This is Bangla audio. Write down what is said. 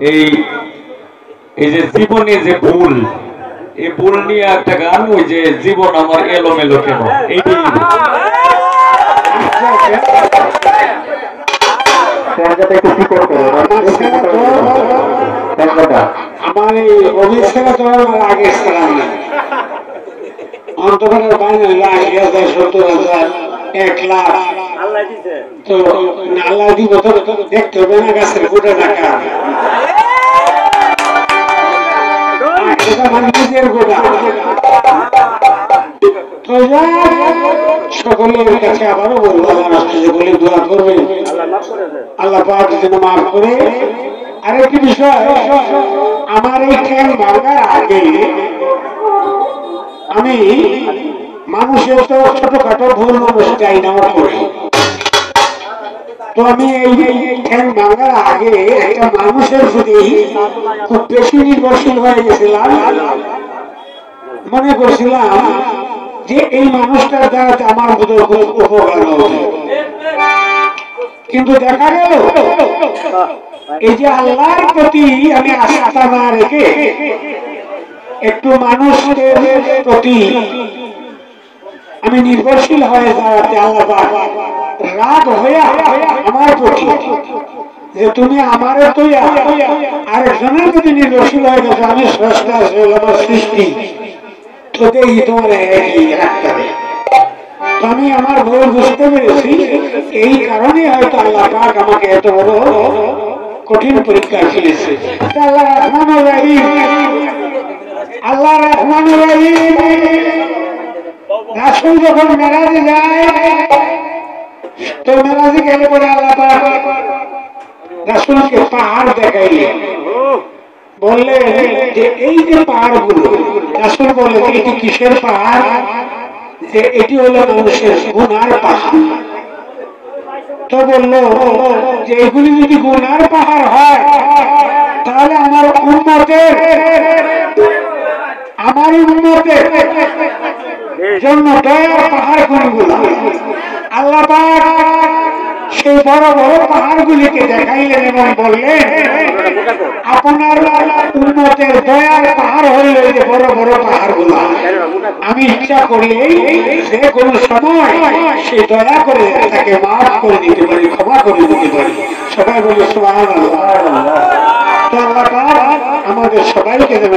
এই এই যে জীবনে যে ভুল, এই ভুল নিয়ে একটা গান, ওই যে জীবন আমার এলোমেলো কেন, এইটাই আমার এই অভিষেক তোমার আগে অন্তরের বাইরে 70,000 1,00,000 তো আল্লাহ দিব তো দেখতে হবে না গাছের গোটা টাকা নিজের গোটা। তো সকলের কাছে আবারও বলবো সকলে দোয়া করবেন আল্লাহ পাক যেন মাফ করে। আরেকটি বিষয়, আমার এই ঠ্যাং ভাঙার আগে আমি মানুষের তো ছোটখাটো ভুল মানুষ চাই না করি, তো আমি এই ঠ্যাং ভাঙার আগে একটা মানুষের প্রতি খুব বেশি নির্ভরশীল হয়ে গেছিলাম। মনে করছিলাম যে এই মানুষটার দ্বারা আমার উপকার হবে, কিন্তু দেখা গেল এই যে আল্লাহর প্রতি আমি আস্থা না রেখে একটু মানুষের প্রতি আমি নির্ভরশীল হয়ে যাওয়াতে আল্লাহ রাগ হয়ে আমার প্রতি যে তুমি আমার তো আরেকজনের প্রতি নির্ভরশীল হয়ে গেছো, আমি স্রষ্টা আমার সৃষ্টি তোকেই তোমার রাখতে হবে। আমি আমার ভুল বুঝতে পেরেছি, এই কারণে হয়তো আল্লাহ পাক আমাকে এত বড় কঠিন পরীক্ষা ফেলেছে। আল্লাহ রহমানুর রহিম, আল্লাহ রহমানুর রহিম। রাসূল যখন মেরাজে যায়, তো মেরাজে গেলে পরে আল্লাহ পাক রাসূলকে পাহাড় দেখাইলেন, বললেন যে এই যে পাহাড়গুলো, রাসূল বললেন এটি কিসের পাহাড়? যে এটি হলো মানুষের গুনার পাহাড়। তো বললো যে এগুলি যদি গুনার পাহাড় হয় তাহলে আমার উম্মতের জন্য দয়ার পাহাড় কোনগুলো? আল্লাহ পাক সেই বড় বড় পাহাড়গুলিকে দেখাইলেন এবং বললেন আপনার উম্মতের দয়ার পাহাড় হইল এই যে বড় বড় পাহাড়গুলো। আমি ইচ্ছা করলেই যে কোনো সময় সে দয়া করে তাকে মাফ করে দিতে পারি, ক্ষমা করে দিতে পারি। সবাই বলে সুবহানাল্লাহ। তো আল্লাহ পাক আমাদের সবাইকে যেন